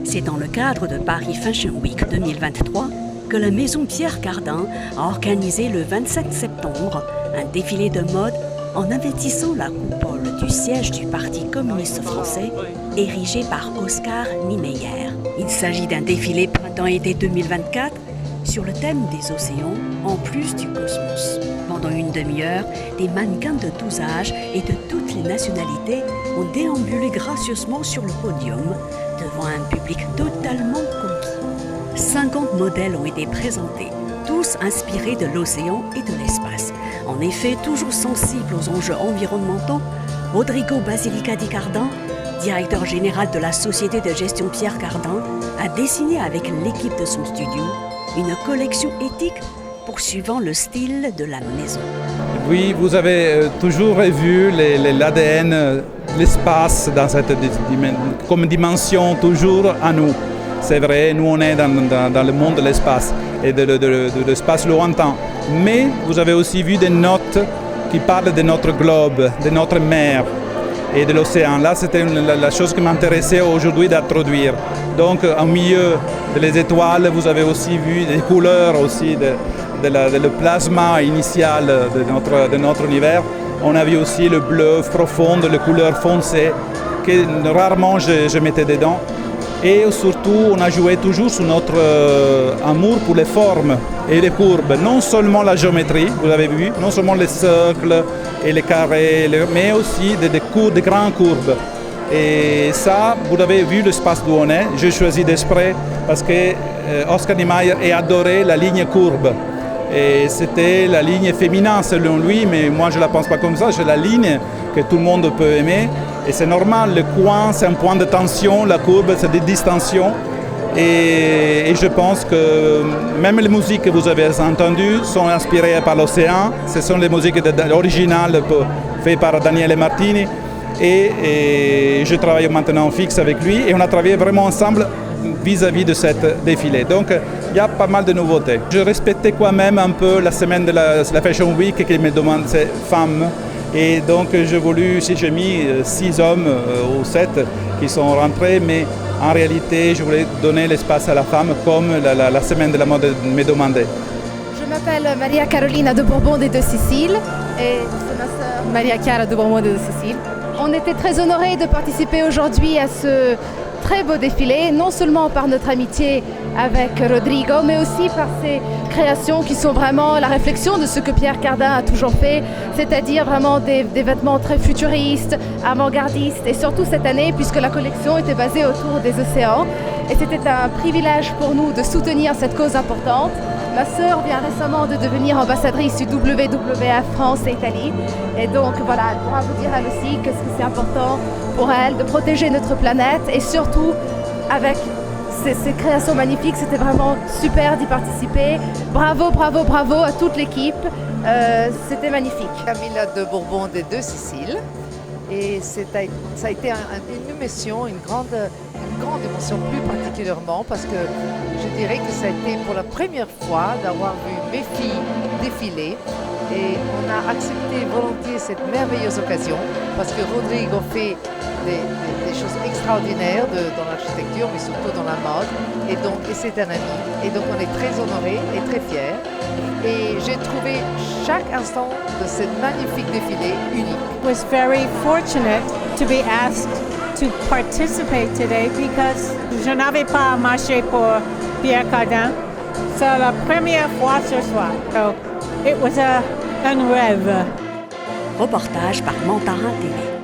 C'est dans le cadre de Paris Fashion Week 2023 que la maison Pierre Cardin a organisé le 27 septembre un défilé de mode en investissant la coupole du siège du Parti communiste français érigé par Oscar Niemeyer. Il s'agit d'un défilé printemps-été 2024 sur le thème des océans en plus du cosmos. Pendant une demi-heure, des mannequins de tous âges et de toutes les nationalités ont déambulé gracieusement sur le podium devant un public totalement conquis. 50 modèles ont été présentés, tous inspirés de l'océan et de l'espace. En effet, toujours sensible aux enjeux environnementaux, Rodrigo Basilicati Cardin, directeur général de la société de gestion Pierre Cardin, a dessiné avec l'équipe de son studio une collection éthique poursuivant le style de la maison. Oui, vous avez toujours vu l'ADN, l'espace dans cette comme dimension toujours à nous. C'est vrai, nous on est dans le monde de l'espace et de l'espace lointain. Mais vous avez aussi vu des notes qui parlent de notre globe, de notre mer et de l'océan. Là, c'était la chose qui m'intéressait aujourd'hui d'introduire. Donc, au milieu des étoiles, vous avez aussi vu des couleurs aussi le plasma initial de notre univers. On a vu aussi le bleu profond, les couleurs foncées, que rarement je mettais dedans. Et surtout, on a joué toujours sur notre amour pour les formes et les courbes. Non seulement la géométrie, vous avez vu, non seulement les cercles et les carrés, mais aussi des grandes courbes. Et ça, vous avez vu l'espace d'où on est. J'ai choisi d'exprès parce que Oscar Niemeyer a adoré la ligne courbe. Et c'était la ligne féminine selon lui, mais moi je ne la pense pas comme ça. C'est la ligne que tout le monde peut aimer. Et c'est normal, le coin c'est un point de tension, la courbe c'est des distensions. Et je pense que même les musiques que vous avez entendues sont inspirées par l'océan. Ce sont les musiques originales faites par Daniele Martini. Et je travaille maintenant fixe avec lui et on a travaillé vraiment ensemble vis-à-vis de cette défilé. Donc il y a pas mal de nouveautés. Je respectais quand même un peu la semaine de la Fashion Week qui me demande ces femmes. Et donc j'ai mis 6 hommes ou 7 qui sont rentrés, mais en réalité je voulais donner l'espace à la femme comme la semaine de la mode me demandait. Je m'appelle Maria Carolina de Bourbon des Deux-Sicile et c'est ma sœur Maria Chiara de Bourbon des Deux-Sicile. On était très honorés de participer aujourd'hui à ce très beau défilé, non seulement par notre amitié avec Rodrigo, mais aussi par ses créations qui sont vraiment la réflexion de ce que Pierre Cardin a toujours fait, c'est-à-dire vraiment des vêtements très futuristes, avant-gardistes, et surtout cette année, puisque la collection était basée autour des océans. Et c'était un privilège pour nous de soutenir cette cause importante. Ma sœur vient récemment de devenir ambassadrice du WWF France et Italie. Et donc voilà, elle pourra vous dire elle aussi que c'est important pour elle de protéger notre planète et surtout avec ces créations magnifiques, c'était vraiment super d'y participer. Bravo, bravo, bravo à toute l'équipe, c'était magnifique. Camilla de Bourbon des Deux-Siciles et ça a été une émotion, une grande émotion plus particulièrement parce que je dirais que ça a été pour la première fois d'avoir vu mes filles défiler et on a accepté volontiers cette merveilleuse occasion parce que Rodrigo fait des choses extraordinaires dans l'architecture mais surtout dans la mode et c'est un ami et donc on est très honorés et très fiers et j'ai trouvé chaque instant de ce magnifique défilé unique. I was very fortunate to be asked to participate today because je n'avais pas marché pour Pierre Cardin. C'est la première fois ce soir. So it was un rêve. Reportage par Mantarin TV.